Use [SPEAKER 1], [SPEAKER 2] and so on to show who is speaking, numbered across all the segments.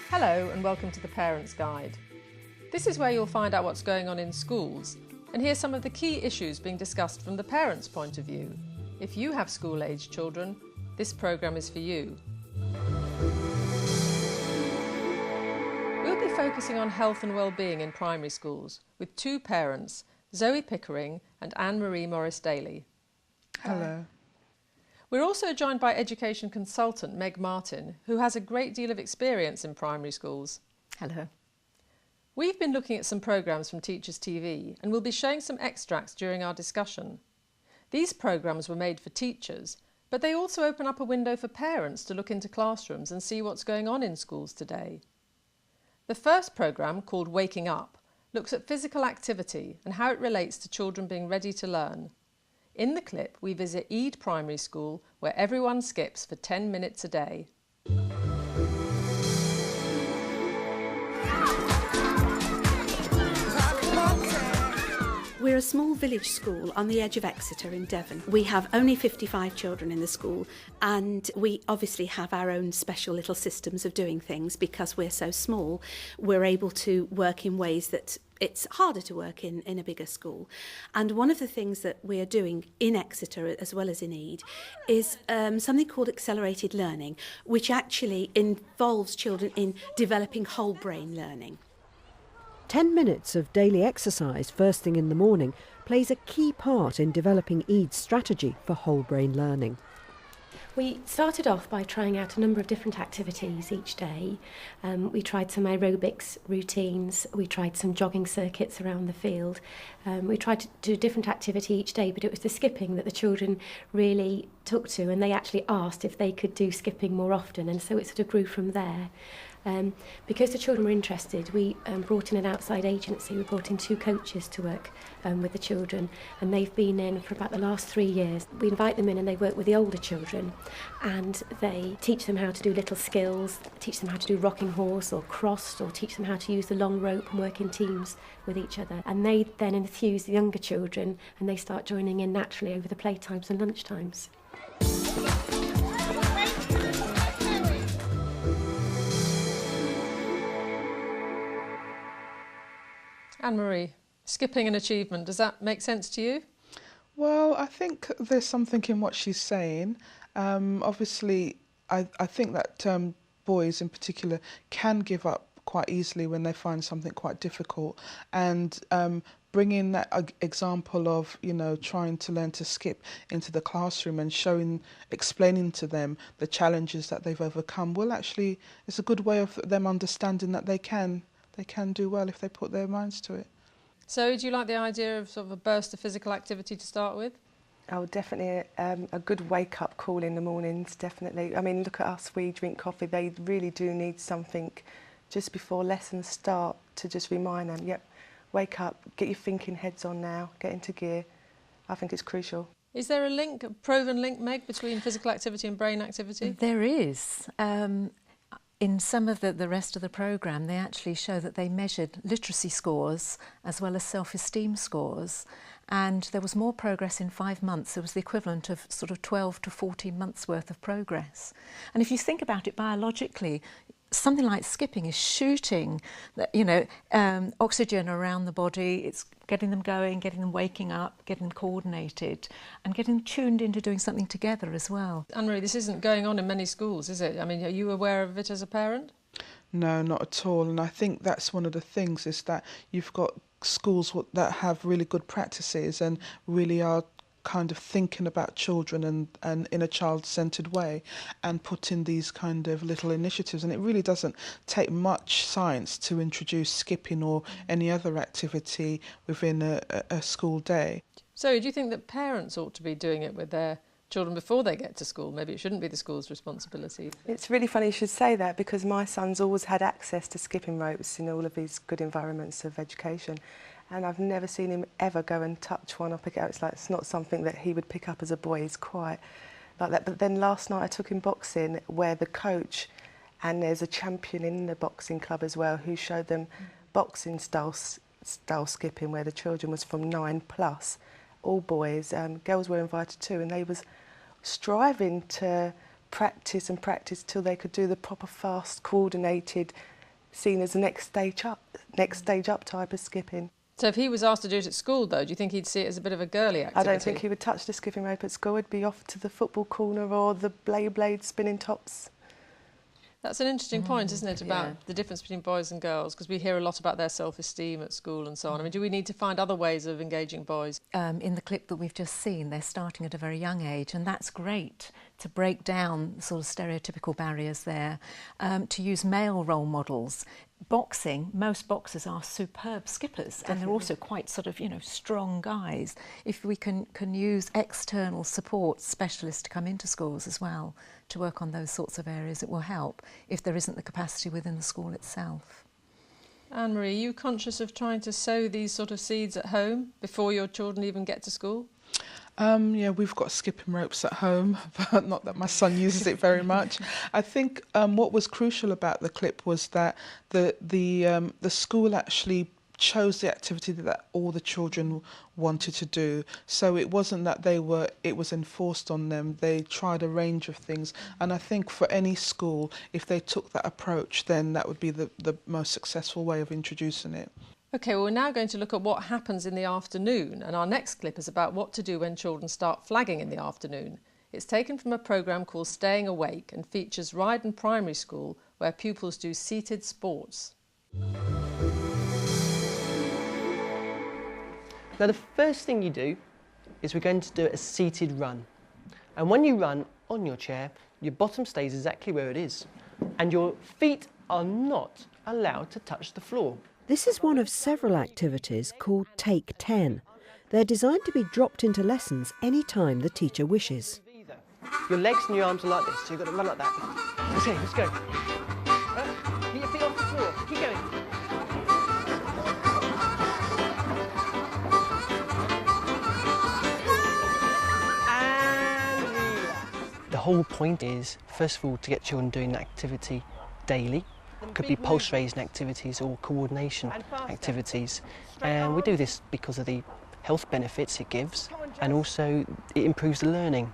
[SPEAKER 1] Hello and welcome to the Parents Guide. This is where you'll find out what's going on in schools and hear some of the key issues being discussed from the parents' point of view. If you have school-aged children, this programme is for you. We'll be focusing on health and well-being in primary schools with two parents, Zoe Pickering and Anne-Marie Morris-Daly.
[SPEAKER 2] Hello.
[SPEAKER 1] We're also joined by education consultant Meg Martin, who has a great deal of experience in primary schools.
[SPEAKER 3] Hello.
[SPEAKER 1] We've been looking at some programmes from Teachers TV and we'll be showing some extracts during our discussion. These programmes were made for teachers, but they also open up a window for parents to look into classrooms and see what's going on in schools today. The first programme, called Waking Up, looks at physical activity and how it relates to children being ready to learn. In the clip, we visit Eid Primary School, where everyone skips for 10 minutes a day.
[SPEAKER 4] We're a small village school on the edge of Exeter in Devon. We have only 55 children in the school, and we obviously have our own special little systems of doing things. Because we're so small, we're able to work in ways that it's harder to work in a bigger school. And one of the things that we are doing in Exeter as well as in Eid is something called accelerated learning, which actually involves children in developing whole brain learning.
[SPEAKER 5] 10 minutes of daily exercise first thing in the morning plays a key part in developing Eid's strategy for whole brain learning.
[SPEAKER 6] We started off by trying out a number of different activities each day. We tried some aerobics routines, we tried some jogging circuits around the field. We tried to do a different activity each day, but it was the skipping that the children really took to, and they actually asked if they could do skipping more often, and so it sort of grew from there. Because the children were interested, we brought in an outside agency. We brought in two coaches to work with the children, and they've been in for about the last 3 years. We invite them in and they work with the older children, and they teach them how to do little skills, teach them how to do rocking horse or crossed, or teach them how to use the long rope and work in teams with each other. And they then enthuse the younger children, and they start joining in naturally over the playtimes and lunchtimes.
[SPEAKER 1] Anne-Marie, skipping and achievement, does that make sense to you?
[SPEAKER 2] Well, I think there's something in what she's saying. Obviously, I think that boys in particular can give up quite easily when they find something quite difficult, and bringing that example of, you know, trying to learn to skip into the classroom and explaining to them the challenges that they've overcome, well, actually, it's a good way of them understanding that they can do well if they put their minds to it.
[SPEAKER 1] So do you like the idea of sort of a burst of physical activity to start with?
[SPEAKER 7] Oh, definitely a good wake-up call in the mornings, definitely. I mean, look at us, we drink coffee. They really do need something just before lessons start to just remind them, yep, wake up, get your thinking heads on now, get into gear. I think it's crucial.
[SPEAKER 1] Is there a link, a proven link, Meg, between physical activity and brain activity?
[SPEAKER 3] There is. In some of the rest of the programme, they actually show that they measured literacy scores as well as self-esteem scores, and there was more progress in 5 months. It was the equivalent of sort of 12 to 14 months worth of progress. And if you think about it biologically, something like skipping is shooting, oxygen around the body. It's getting them going, getting them waking up, getting them coordinated, and getting them tuned into doing something together as well.
[SPEAKER 1] Anne-Marie, this isn't going on in many schools, is it? I mean, are you aware of it as a parent?
[SPEAKER 2] No, not at all. And I think that's one of the things, is that you've got schools that have really good practices and really are kind of thinking about children and in a child-centred way, and put in these kind of little initiatives. And it really doesn't take much science to introduce skipping or any other activity within a school day.
[SPEAKER 1] So do you think that parents ought to be doing it with their children before they get to school? Maybe it shouldn't be the school's responsibility.
[SPEAKER 7] It's really funny you should say that, because my son's always had access to skipping ropes in all of these good environments of education. And I've never seen him ever go and touch one or pick it up. It's not something that he would pick up as a boy. He's quite like that. But then last night I took him boxing, where the coach and there's a champion in the boxing club as well who showed them boxing style skipping, where the children was from 9+, all boys. Girls were invited too, and they was striving to practice till they could do the proper fast, coordinated, seen as the next stage up type of skipping.
[SPEAKER 1] So if he was asked to do it at school, though, do you think he'd see it as a bit of a girly activity?
[SPEAKER 7] I don't think he would touch the skipping rope at school. He'd be off to the football corner or the blade spinning tops.
[SPEAKER 1] That's an interesting point, isn't it, about the difference between boys and girls, because we hear a lot about their self-esteem at school and so on. I mean, do we need to find other ways of engaging boys?
[SPEAKER 3] In the clip that we've just seen, they're starting at a very young age, and that's great to break down sort of stereotypical barriers there, to use male role models. Boxing, most boxers are superb skippers. Definitely. And they're also quite sort of, strong guys. If we can use external support specialists to come into schools as well to work on those sorts of areas, it will help if there isn't the capacity within the school itself.
[SPEAKER 1] Anne-Marie, are you conscious of trying to sow these sort of seeds at home before your children even get to school?
[SPEAKER 2] Yeah, we've got skipping ropes at home, but not that my son uses it very much. I think what was crucial about the clip was that the school actually chose the activity that all the children wanted to do. So it wasn't that it was enforced on them. They tried a range of things, and I think for any school, if they took that approach, then that would be the most successful way of introducing it.
[SPEAKER 1] OK, well, we're now going to look at what happens in the afternoon, and our next clip is about what to do when children start flagging in the afternoon. It's taken from a programme called Staying Awake and features Ryden Primary School, where pupils do seated sports.
[SPEAKER 8] Now, the first thing you do is we're going to do a seated run. And when you run on your chair, your bottom stays exactly where it is, and your feet are not allowed to touch the floor.
[SPEAKER 5] This is one of several activities called Take 10. They're designed to be dropped into lessons any time the teacher wishes.
[SPEAKER 8] Your legs and your arms are like this, so you've got to run like that. Okay, let's go. Get your feet off the floor. Keep going. And relax. The whole point is, first of all, to get children doing an activity daily. Could be pulse-raising activities or coordination activities, and we do this because of the health benefits it gives, and also it improves the learning.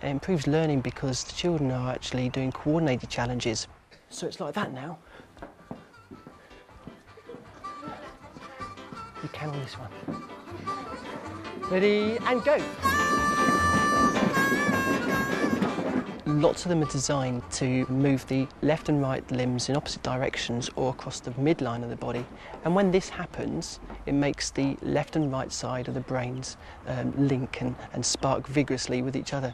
[SPEAKER 8] It improves learning because the children are actually doing coordinated challenges. So it's like that now. You can on this one. Ready and go. Lots of them are designed to move the left and right limbs in opposite directions or across the midline of the body. And when this happens, it makes the left and right side of the brains link and spark vigorously with each other.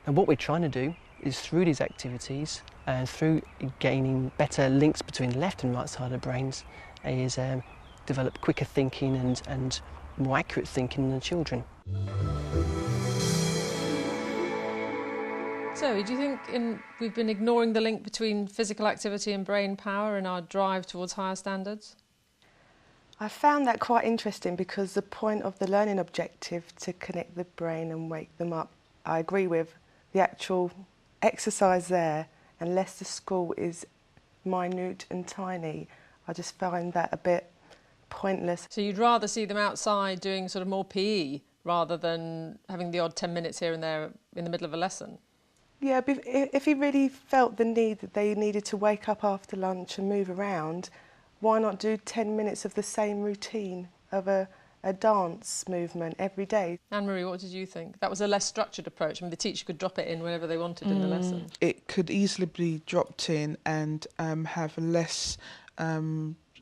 [SPEAKER 8] And what we're trying to do is, through these activities and through gaining better links between the left and right side of the brains, is develop quicker thinking and more accurate thinking in the children.
[SPEAKER 1] Zoe, do you think we've been ignoring the link between physical activity and brain power in our drive towards higher standards?
[SPEAKER 7] I found that quite interesting because the point of the learning objective to connect the brain and wake them up, I agree with the actual exercise there, unless the school is minute and tiny. I just find that a bit pointless.
[SPEAKER 1] So you'd rather see them outside doing sort of more PE rather than having the odd 10 minutes here and there in the middle of a lesson?
[SPEAKER 7] Yeah, but if he really felt the need that they needed to wake up after lunch and move around, why not do 10 minutes of the same routine of a dance movement every day?
[SPEAKER 1] Anne-Marie, what did you think? That was a less structured approach. I mean, the teacher could drop it in whenever they wanted in the lesson.
[SPEAKER 2] It could easily be dropped in and have less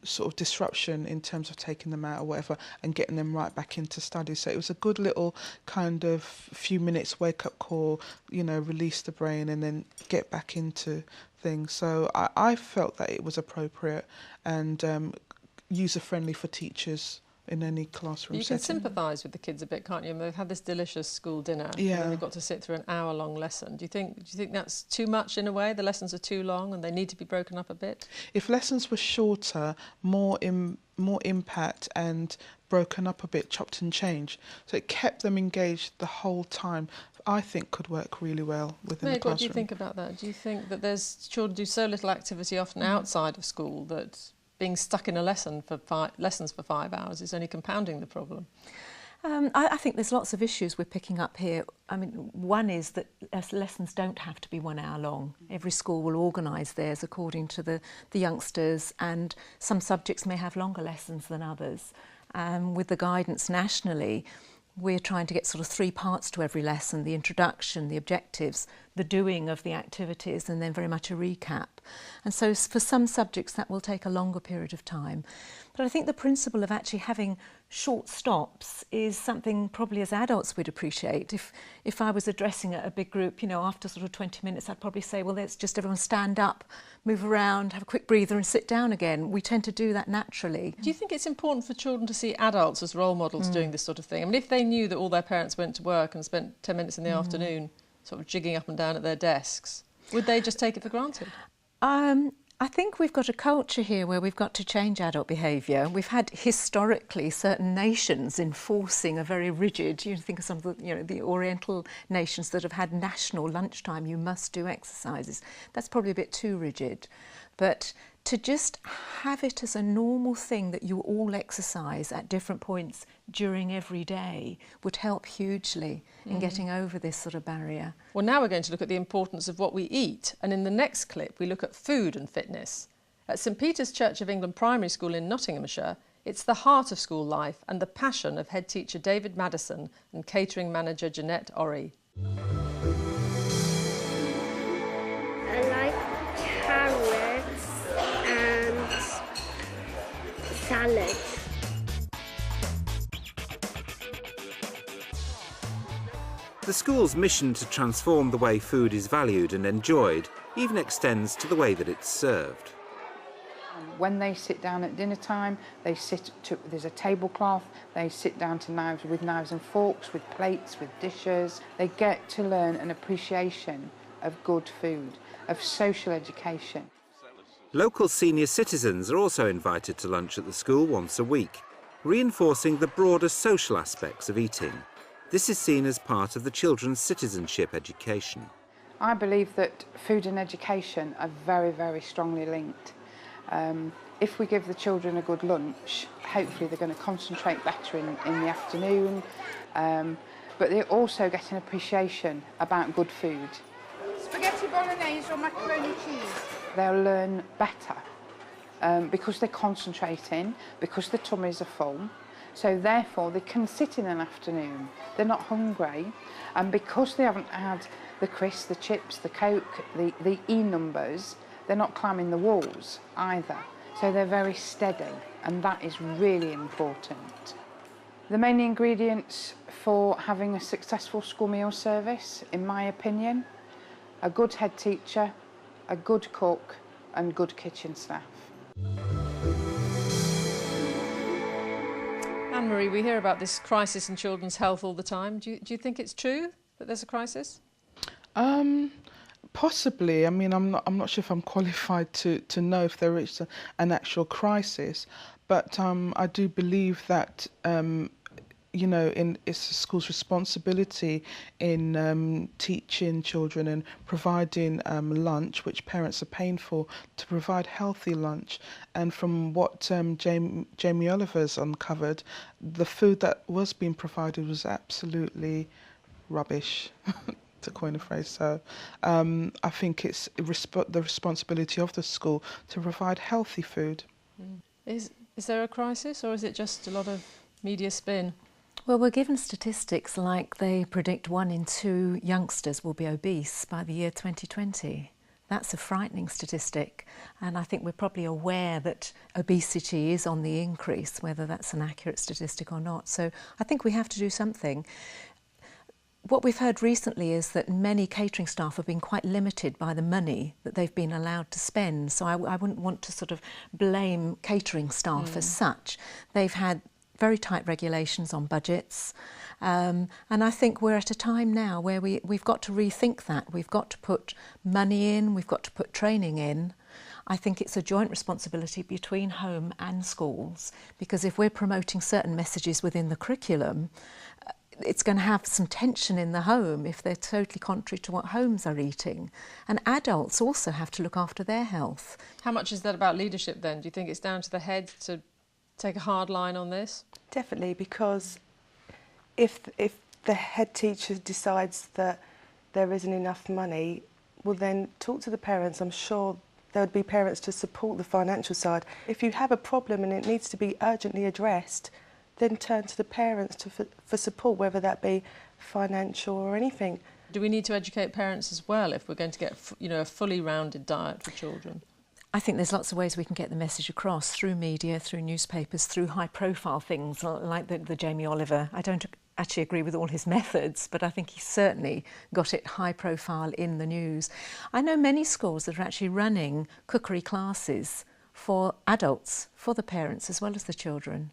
[SPEAKER 2] sort of disruption in terms of taking them out or whatever and getting them right back into study. So it was a good little kind of few minutes wake up call, release the brain and then get back into things. So I felt that it was appropriate and user friendly for teachers in any classroom
[SPEAKER 1] You can
[SPEAKER 2] setting.
[SPEAKER 1] sympathise with the kids a bit, can't you? They've had this delicious school dinner,
[SPEAKER 2] Yeah.
[SPEAKER 1] and then they've got to sit through an hour-long lesson. Do you think that's too much in a way? The lessons are too long and they need to be broken up a bit?
[SPEAKER 2] If lessons were shorter, more impact and broken up a bit, chopped and changed, so it kept them engaged the whole time, I think could work really well within the
[SPEAKER 1] Meg,
[SPEAKER 2] classroom.
[SPEAKER 1] what do you think about that? Do you think that there's children do so little activity often outside of school that being stuck in a lesson for lessons for 5 hours is only compounding the problem?
[SPEAKER 3] I think there's lots of issues we're picking up here. I mean, one is that lessons don't have to be 1 hour long. Every school will organise theirs according to the youngsters, and some subjects may have longer lessons than others. With the guidance nationally, we're trying to get sort of 3 parts to every lesson: the introduction, the objectives, the doing of the activities, and then very much a recap. And so for some subjects that will take a longer period of time. But I think the principle of actually having short stops is something probably as adults we'd appreciate. If I was addressing a big group, you know, after sort of 20 minutes, I'd probably say, well, let's just everyone stand up, move around, have a quick breather and sit down again. We tend to do that naturally.
[SPEAKER 1] Do you think it's important for children to see adults as role models doing this sort of thing? I mean, if they knew that all their parents went to work and spent 10 minutes in the afternoon sort of jigging up and down at their desks, would they just take it for granted?
[SPEAKER 3] I think we've got a culture here where we've got to change adult behaviour. We've had historically certain nations enforcing a very rigid, you think of some of the, you know, the Oriental nations that have had national lunchtime, you must do exercises. That's probably a bit too rigid. But to just have it as a normal thing that you all exercise at different points during every day would help hugely in getting over this sort of barrier.
[SPEAKER 1] Well, now we're going to look at the importance of what we eat, and in the next clip we look at food and fitness. At St Peter's Church of England Primary School in Nottinghamshire, it's the heart of school life and the passion of head teacher David Madison and catering manager Jeanette Orry.
[SPEAKER 9] I like carrots and salad.
[SPEAKER 10] The school's mission to transform the way food is valued and enjoyed even extends to the way that it's served.
[SPEAKER 11] When they sit down at dinner time, there's a tablecloth, they sit down to with knives and forks, with plates, with dishes. They get to learn an appreciation of good food, of social education.
[SPEAKER 10] Local senior citizens are also invited to lunch at the school once a week, reinforcing the broader social aspects of eating. This is seen as part of the children's citizenship education.
[SPEAKER 11] I believe that food and education are very, very strongly linked. If we give the children a good lunch, hopefully they're going to concentrate better in the afternoon, but they also get an appreciation about good food.
[SPEAKER 12] Spaghetti bolognese or macaroni cheese?
[SPEAKER 11] They'll learn better because they're concentrating, because their tummies are full. So therefore they can sit in an afternoon, they're not hungry, and because they haven't had the crisps, the chips, the Coke, the E-numbers, they're not climbing the walls either. So they're very steady, and that is really important. The main ingredients for having a successful school meal service, in my opinion, a good head teacher, a good cook, and good kitchen staff.
[SPEAKER 1] Anne-Marie, we hear about this crisis in children's health all the time. Do you think it's true that there's a crisis?
[SPEAKER 2] Possibly. I mean, I'm not sure if I'm qualified to know if there is an actual crisis, but I do believe that you know, it's the school's responsibility in teaching children and providing lunch, which parents are paying for, to provide healthy lunch. And from what Jamie Oliver's uncovered, the food that was being provided was absolutely rubbish, to coin a phrase. So I think it's the responsibility of the school to provide healthy food.
[SPEAKER 1] Is there a crisis, or is it just a lot of media spin?
[SPEAKER 3] Well, we're given statistics like they predict 1 in 2 youngsters will be obese by the year 2020. That's a frightening statistic, and I think we're probably aware that obesity is on the increase, whether that's an accurate statistic or not. So I think we have to do something. What we've heard recently is that many catering staff have been quite limited by the money that they've been allowed to spend. So I wouldn't want to sort of blame catering staff as such. They've had very tight regulations on budgets. And I think we're at a time now where we've got to rethink that. We've got to put money in, we've got to put training in. I think it's a joint responsibility between home and schools, because if we're promoting certain messages within the curriculum, it's going to have some tension in the home if they're totally contrary to what homes are eating. And adults also have to look after their health.
[SPEAKER 1] How much is that about leadership then? Do you think it's down to the head to take a hard line on this?
[SPEAKER 7] Definitely, because if the head teacher decides that there isn't enough money, well then talk to the parents. I'm sure there would be parents to support the financial side. If you have a problem and it needs to be urgently addressed, then turn to the parents for support, whether that be financial or anything.
[SPEAKER 1] Do we need to educate parents as well if we're going to get a fully rounded diet for children?
[SPEAKER 3] I think there's lots of ways we can get the message across, through media, through newspapers, through high-profile things like the Jamie Oliver. I don't actually agree with all his methods, but I think he certainly got it high profile in the news. I know many schools that are actually running cookery classes for adults, for the parents as well as the children.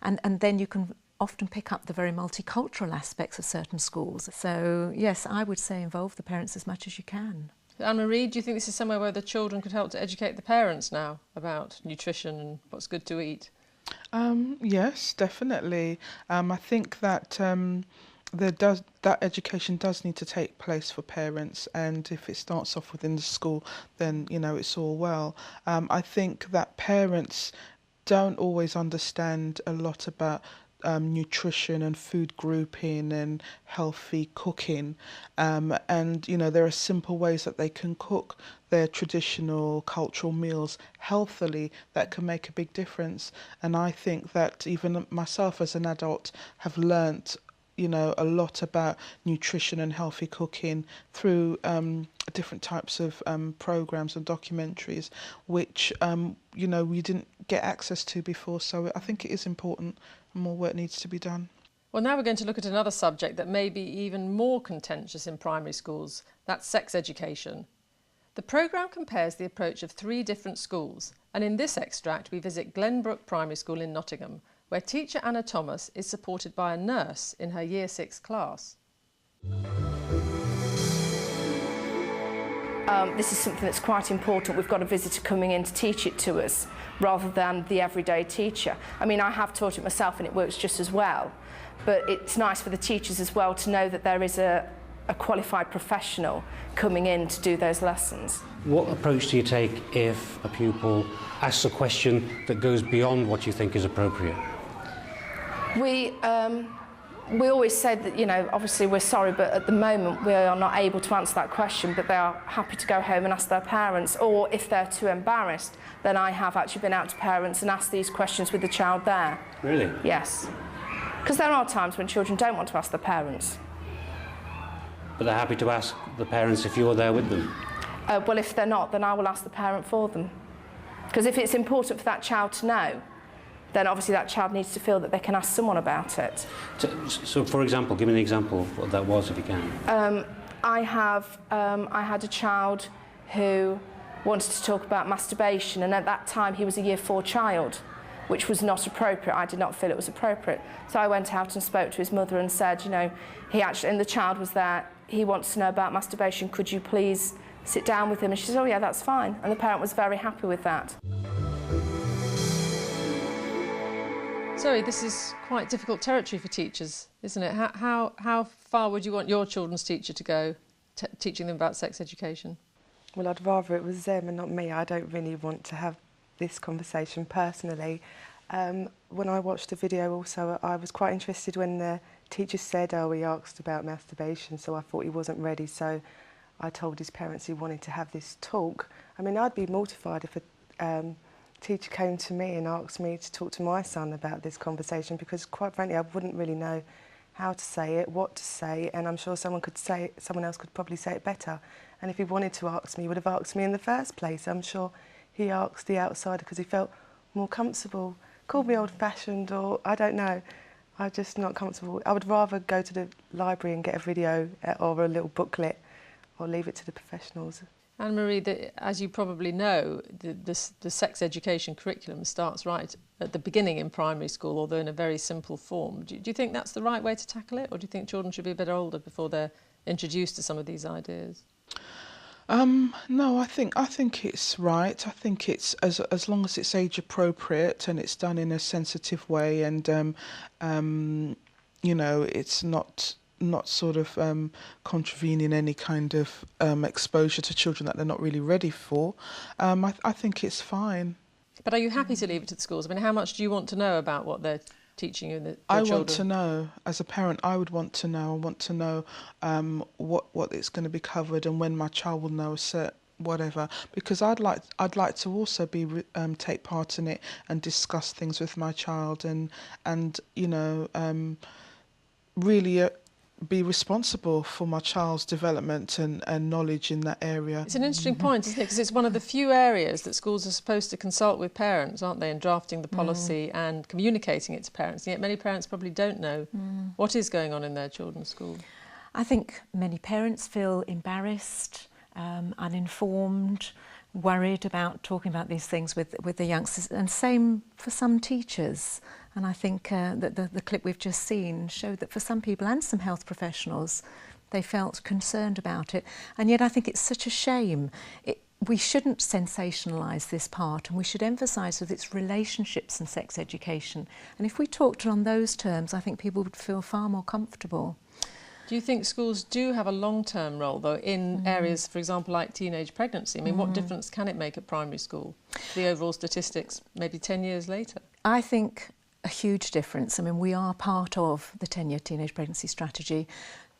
[SPEAKER 3] And then you can often pick up the very multicultural aspects of certain schools. So yes, I would say involve the parents as much as you can.
[SPEAKER 1] Anne-Marie, do you think this is somewhere where the children could help to educate the parents now about nutrition and what's good to eat?
[SPEAKER 2] Yes, definitely. I think that that education does need to take place for parents, and if it starts off within the school, then it's all well. I think that parents don't always understand a lot about nutrition and food grouping and healthy cooking, and there are simple ways that they can cook their traditional cultural meals healthily that can make a big difference. And I think that even myself as an adult have learnt a lot about nutrition and healthy cooking through different types of programs and documentaries, which we didn't get access to before. So I think it is important, and more work needs to be done.
[SPEAKER 1] Well, now we're going to look at another subject that may be even more contentious in primary schools. That's sex education. The programme compares the approach of 3 different schools, and in this extract we visit Glenbrook Primary School in Nottingham, where teacher Anna Thomas is supported by a nurse in her Year 6 class.
[SPEAKER 13] This is something that's quite important. We've got a visitor coming in to teach it to us, rather than the everyday teacher. I mean, I have taught it myself and it works just as well, but it's nice for the teachers as well to know that there is a qualified professional coming in to do those lessons.
[SPEAKER 14] What approach do you take if a pupil asks a question that goes beyond what you think is appropriate?
[SPEAKER 13] We always say that, obviously we're sorry, but at the moment we are not able to answer that question, but they are happy to go home and ask their parents, or if they're too embarrassed, then I have actually been out to parents and asked these questions with the child there.
[SPEAKER 14] Really?
[SPEAKER 13] Yes. Because there are times when children don't want to ask their parents.
[SPEAKER 14] But they're happy to ask the parents if you're there with them?
[SPEAKER 13] Well, if they're not, then I will ask the parent for them. Because if it's important for that child to know, then obviously that child needs to feel that they can ask someone about it.
[SPEAKER 14] So for example, give me an example of what that was, if you can.
[SPEAKER 13] I had a child who wanted to talk about masturbation, and at that time he was a Year 4 child, which was not appropriate. I did not feel it was appropriate. So I went out and spoke to his mother and said, and the child was there, he wants to know about masturbation, could you please sit down with him? And she said, oh yeah, that's fine. And the parent was very happy with that.
[SPEAKER 1] Zoe, this is quite difficult territory for teachers, isn't it? How far would you want your children's teacher to go, teaching them about sex education?
[SPEAKER 7] Well, I'd rather it was them and not me. I don't really want to have this conversation personally. When I watched the video also, I was quite interested when the teacher said, he asked about masturbation, so I thought he wasn't ready, so I told his parents he wanted to have this talk. I mean, I'd be mortified if a teacher came to me and asked me to talk to my son about this conversation, because quite frankly I wouldn't really know how to say it, what to say, and I'm sure someone else could probably say it better. And if he wanted to ask me, he would have asked me in the first place. I'm sure he asked the outsider because he felt more comfortable. Called me old-fashioned, or I don't know. I'm just not comfortable. I would rather go to the library and get a video or a little booklet, or leave it to the professionals.
[SPEAKER 1] Anne-Marie, as you probably know, the sex education curriculum starts right at the beginning in primary school, although in a very simple form. Do you think that's the right way to tackle it, or do you think children should be a bit older before they're introduced to some of these ideas?
[SPEAKER 2] No, I think it's right. I think it's as long as it's age appropriate and it's done in a sensitive way, and you know, it's not sort of contravening any kind of exposure to children that they're not really ready for. I think it's fine.
[SPEAKER 1] But are you happy to leave it to the schools? I mean, how much do you want to know about what they're teaching you and the
[SPEAKER 2] I
[SPEAKER 1] children?
[SPEAKER 2] want to know. As a parent, I would want to know. I want to know what is going to be covered and when my child will know whatever, because I'd like to also be take part in it and discuss things with my child and you know really be responsible for my child's development and knowledge in that area.
[SPEAKER 1] It's an interesting point, isn't it? Because it's one of the few areas that schools are supposed to consult with parents, aren't they, in drafting the policy and communicating it to parents. And yet many parents probably don't know what is going on in their children's school.
[SPEAKER 3] I think many parents feel embarrassed, uninformed, worried about talking about these things with the youngsters, and same for some teachers. And I think that the clip we've just seen showed that for some people and some health professionals, they felt concerned about it. And yet I think it's such a shame. We shouldn't sensationalise this part, and we should emphasise that it's relationships and sex education. And if we talked on those terms, I think people would feel far more comfortable.
[SPEAKER 1] Do you think schools do have a long-term role, though, in areas, for example, like teenage pregnancy? I mean, what difference can it make at primary school to the overall statistics, maybe 10 years later?
[SPEAKER 3] I think a huge difference. I mean, we are part of the 10-year teenage pregnancy strategy.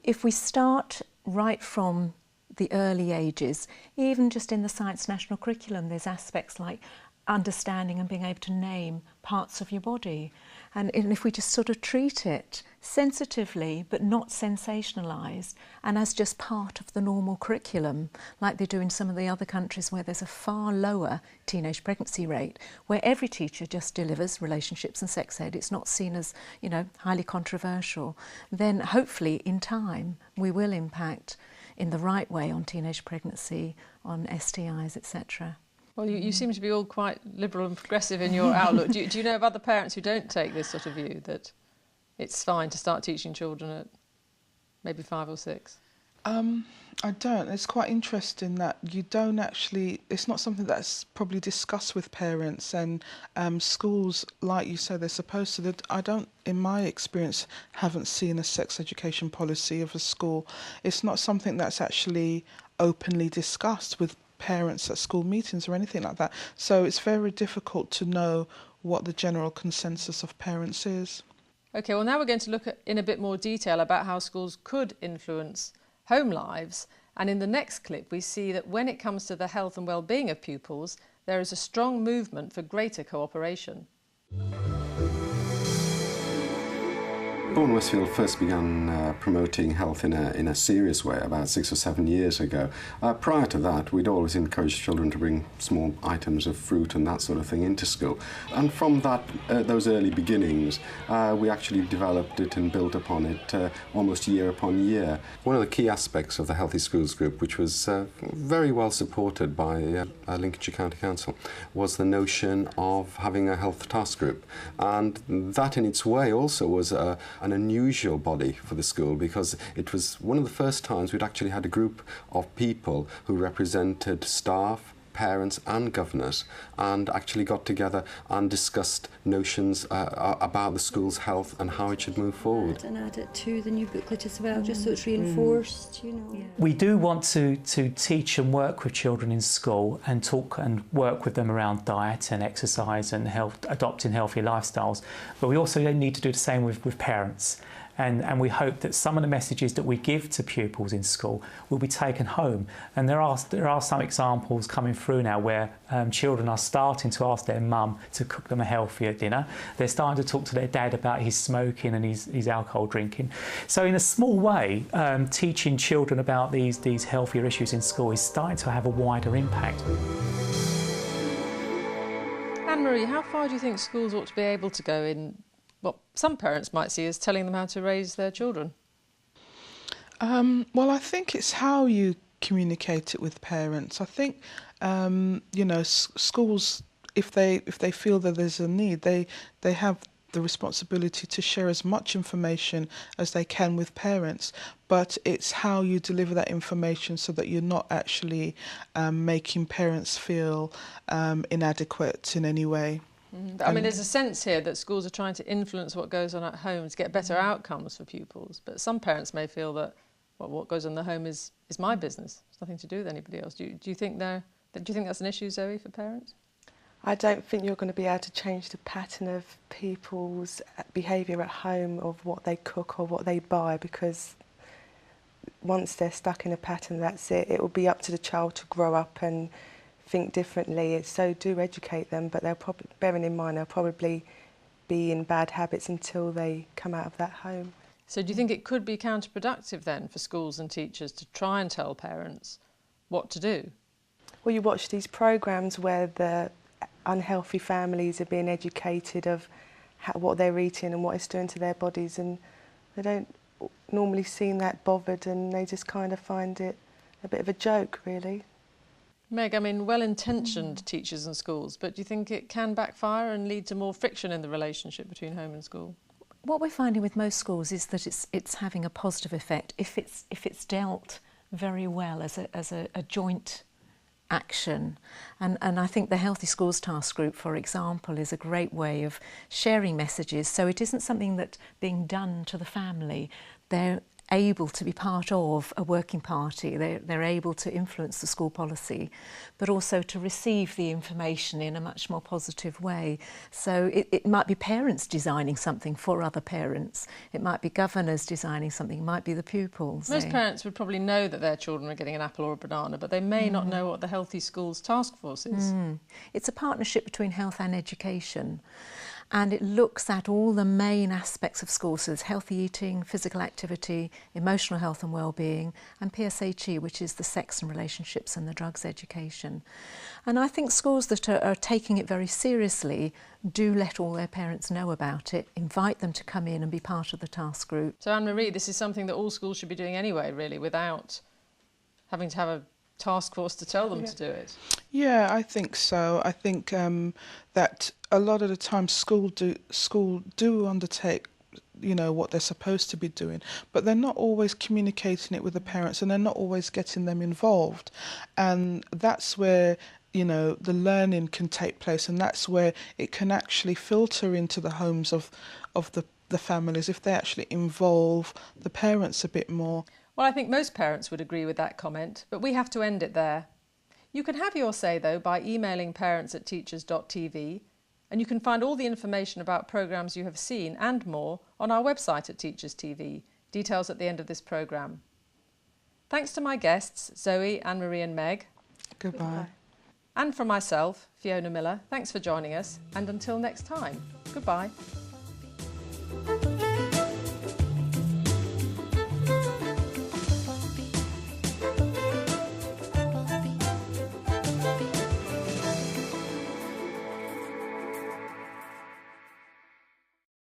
[SPEAKER 3] If we start right from the early ages, even just in the Science National Curriculum, there's aspects like understanding and being able to name parts of your body. And if we just sort of treat it sensitively but not sensationalised and as just part of the normal curriculum, like they do in some of the other countries where there's a far lower teenage pregnancy rate, where every teacher just delivers relationships and sex ed, it's not seen as, you know, highly controversial, then hopefully in time we will impact in the right way on teenage pregnancy, on STIs, etc.
[SPEAKER 1] Well, you seem to be all quite liberal and progressive in your outlook. Do you know of other parents who don't take this sort of view, that it's fine to start teaching children at maybe 5 or 6?
[SPEAKER 2] I don't. It's quite interesting that you don't actually, it's not something that's probably discussed with parents, and schools, like you said, they're supposed to. I don't, in my experience, haven't seen a sex education policy of a school. It's not something that's actually openly discussed with parents at school meetings or anything like that. So it's very difficult to know what the general consensus of parents is.
[SPEAKER 1] OK, well, now we're going to look at, in a bit more detail about how schools could influence home lives. And in the next clip, we see that when it comes to the health and well-being of pupils, there is a strong movement for greater cooperation.
[SPEAKER 15] Bourne Westfield first began promoting health in a serious way about 6 or 7 years ago. Prior to that, we'd always encouraged children to bring small items of fruit and that sort of thing into school. And from that, those early beginnings, we actually developed it and built upon it almost year upon year. One of the key aspects of the Healthy Schools group, which was very well supported by Lincolnshire County Council, was the notion of having a health task group. And that in its way also was an unusual body for the school, because it was one of the first times we'd actually had a group of people who represented staff, parents and governors, and actually got together and discussed notions about the school's health and how it should move forward.
[SPEAKER 16] And add it to the new booklet as well, just so it's reinforced, you know.
[SPEAKER 17] We do want to teach and work with children in school and talk and work with them around diet and exercise and health, adopting healthy lifestyles, but we also need to do the same with parents. And we hope that some of the messages that we give to pupils in school will be taken home. And there are some examples coming through now where children are starting to ask their mum to cook them a healthier dinner. They're starting to talk to their dad about his smoking and his alcohol drinking. So in a small way, teaching children about these healthier issues in school is starting to have a wider impact.
[SPEAKER 1] Anne-Marie, how far do you think schools ought to be able to go in what some parents might see as telling them how to raise their children?
[SPEAKER 2] Well, I think it's how you communicate it with parents. I think, you know, schools, if they feel that there's a need, they have the responsibility to share as much information as they can with parents, but it's how you deliver that information so that you're not actually making parents feel inadequate in any way.
[SPEAKER 1] I mean, there's a sense here that schools are trying to influence what goes on at home to get better outcomes for pupils, but some parents may feel that, well, what goes on in the home is my business. It's nothing to do with anybody else. Do you think that's an issue, Zoe, for parents?
[SPEAKER 7] I don't think you're going to be able to change the pattern of people's behaviour at home of what they cook or what they buy, because once they're stuck in a pattern, that's it. It will be up to the child to grow up and think differently. So do educate them, but they'll probably, bearing in mind, they'll probably be in bad habits until they come out of that home.
[SPEAKER 1] So do you think it could be counterproductive then for schools and teachers to try and tell parents what to do?
[SPEAKER 7] Well, you watch these programmes where the unhealthy families are being educated of what they're eating and what it's doing to their bodies, and they don't normally seem that bothered, and they just kind of find it a bit of a joke, really.
[SPEAKER 1] Meg, I mean, well-intentioned teachers and schools, but do you think it can backfire and lead to more friction in the relationship between home and school?
[SPEAKER 3] What we're finding with most schools is that it's having a positive effect if it's dealt very well as a joint action. And I think the Healthy Schools Task Group, for example, is a great way of sharing messages, so it isn't something that's being done to the family. They're able to be part of a working party, they're able to influence the school policy, but also to receive the information in a much more positive way. So it might be parents designing something for other parents, it might be governors designing something, it might be the pupils.
[SPEAKER 1] Most parents would probably know that their children are getting an apple or a banana, but they may not know what the Healthy Schools Task Force is.
[SPEAKER 3] It's a partnership between health and education, and it looks at all the main aspects of schools, so there's healthy eating, physical activity, emotional health and well-being, and PSHE, which is the sex and relationships and the drugs education. And I think schools that are taking it very seriously do let all their parents know about it, invite them to come in and be part of the task group.
[SPEAKER 1] So Anne-Marie, this is something that all schools should be doing anyway, really, without having to have a task force to tell them to do it.
[SPEAKER 2] Yeah, I think so. I think that a lot of the time school do undertake, you know, what they're supposed to be doing, but they're not always communicating it with the parents, and they're not always getting them involved, and that's where, you know, the learning can take place, and that's where it can actually filter into the homes of the families if they actually involve the parents a bit more.
[SPEAKER 1] Well, I think most parents would agree with that comment, but we have to end it there. You can have your say, though, by emailing parents@teachers.tv, and you can find all the information about programmes you have seen and more on our website at Teachers TV, details at the end of this programme. Thanks to my guests, Zoe, Anne-Marie and Meg.
[SPEAKER 2] Goodbye.
[SPEAKER 1] And from myself, Fiona Miller, thanks for joining us, and until next time, goodbye.